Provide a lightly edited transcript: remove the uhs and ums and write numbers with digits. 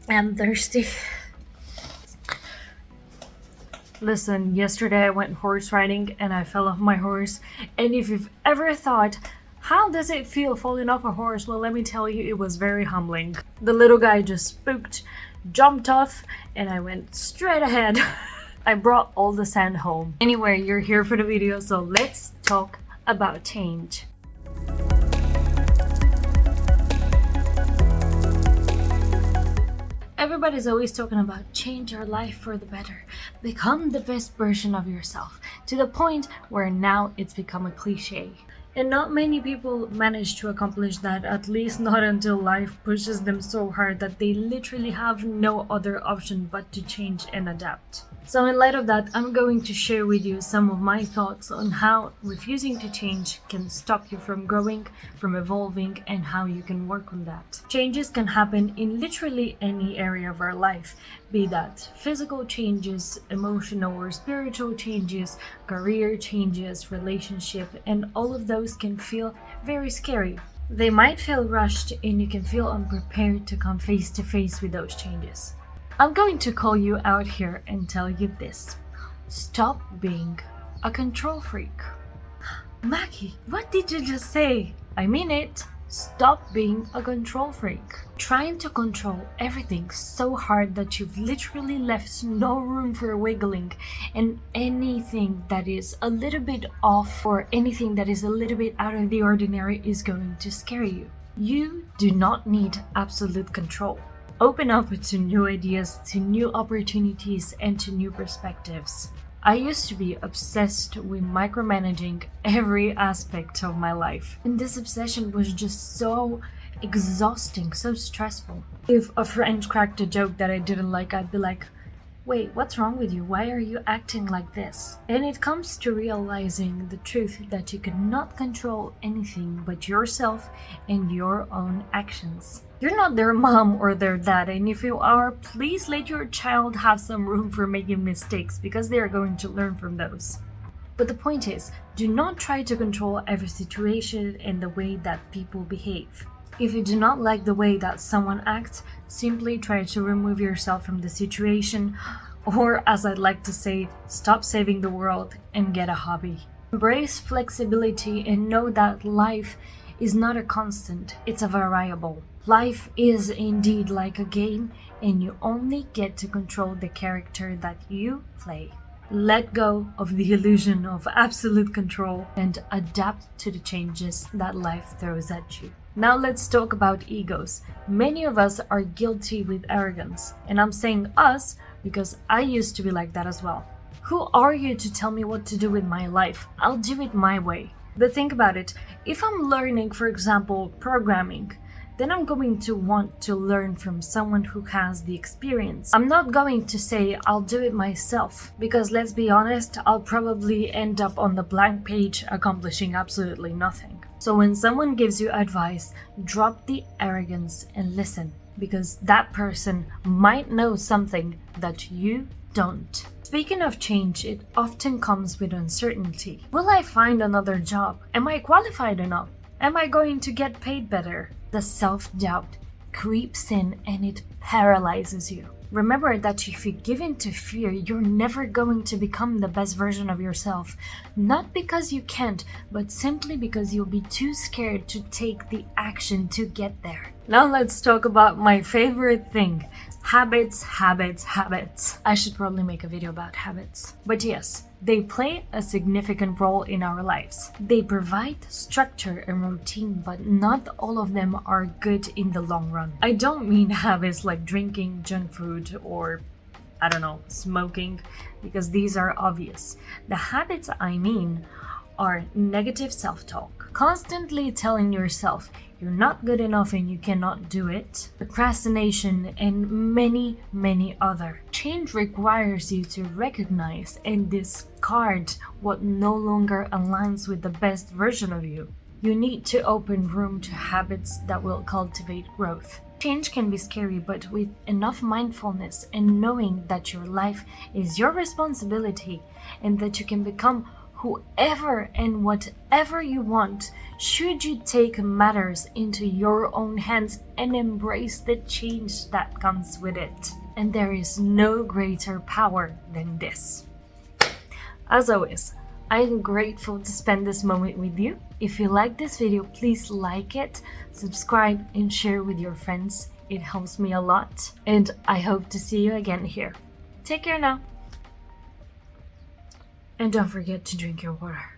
I'm thirsty. Listen, yesterday I went horse riding and I fell off my horse. And if you've ever thought, how does it feel falling off a horse? Well, let me tell you, it was very humbling. The little guy just spooked, jumped off, and I went straight ahead. I brought all the sand home. Anyway, you're here for the video, so let's talk about change. Everybody's always talking about change your life for the better, become the best version of yourself, to the point where now it's become a cliche. And not many people manage to accomplish that, at least not until life pushes them so hard that they literally have no other option but to change and adapt. So in light of that, I'm going to share with you some of my thoughts on how refusing to change can stop you from growing, from evolving, and how you can work on that. Changes can happen in literally any area of our life, be that physical changes, emotional or spiritual changes, career changes, relationship, and all of those can feel very scary. They might feel rushed and you can feel unprepared to come face to face with those changes. I'm going to call you out here and tell you this. Stop being a control freak. Maggie, what did you just say? I mean it. Stop being a control freak. Trying to control everything so hard that you've literally left no room for wiggling, and anything that is a little bit off or anything that is a little bit out of the ordinary is going to scare you. You do not need absolute control. Open up to new ideas, to new opportunities, and to new perspectives. I used to be obsessed with micromanaging every aspect of my life, and this obsession was just so exhausting, so stressful. If a friend cracked a joke that I didn't like, I'd be like, wait, what's wrong with you? Why are you acting like this? And it comes to realizing the truth that you cannot control anything but yourself and your own actions. You're not their mom or their dad, and if you are, please let your child have some room for making mistakes because they are going to learn from those. But the point is, do not try to control every situation and the way that people behave. If you do not like the way that someone acts, simply try to remove yourself from the situation, or as I'd like to say, stop saving the world and get a hobby. Embrace flexibility and know that life is not a constant, it's a variable. Life is indeed like a game, and you only get to control the character that you play. Let go of the illusion of absolute control and adapt to the changes that life throws at you. Now let's talk about egos. Many of us are guilty with arrogance, and I'm saying us because I used to be like that as well. Who are you to tell me what to do with my life? I'll do it my way. But think about it. If I'm learning, for example, programming, then I'm going to want to learn from someone who has the experience. I'm not going to say I'll do it myself, because let's be honest, I'll probably end up on the blank page accomplishing absolutely nothing. So when someone gives you advice, drop the arrogance and listen, because that person might know something that you don't. Speaking of change, it often comes with uncertainty. Will I find another job? Am I qualified enough? Am I going to get paid better? The self-doubt creeps in and it paralyzes you. Remember that if you give in to fear, you're never going to become the best version of yourself. Not because you can't, but simply because you'll be too scared to take the action to get there. Now let's talk about my favorite thing. Habits, habits, habits. I should probably make a video about habits. But yes, they play a significant role in our lives. They provide structure and routine, but not all of them are good in the long run. I don't mean habits like drinking junk food or, I don't know, smoking, because these are obvious. The habits I mean are negative self-talk. Constantly telling yourself you're not good enough and you cannot do it, procrastination, and many, many other. Change requires you to recognize and discard what no longer aligns with the best version of you. You need to open room to habits that will cultivate growth. Change can be scary, but with enough mindfulness and knowing that your life is your responsibility and that you can become whoever and whatever you want, should you take matters into your own hands and embrace the change that comes with it. And there is no greater power than this. As always, I am grateful to spend this moment with you. If you like this video, please like it, subscribe, and share with your friends. It helps me a lot. And I hope to see you again here. Take care now. And don't forget to drink your water.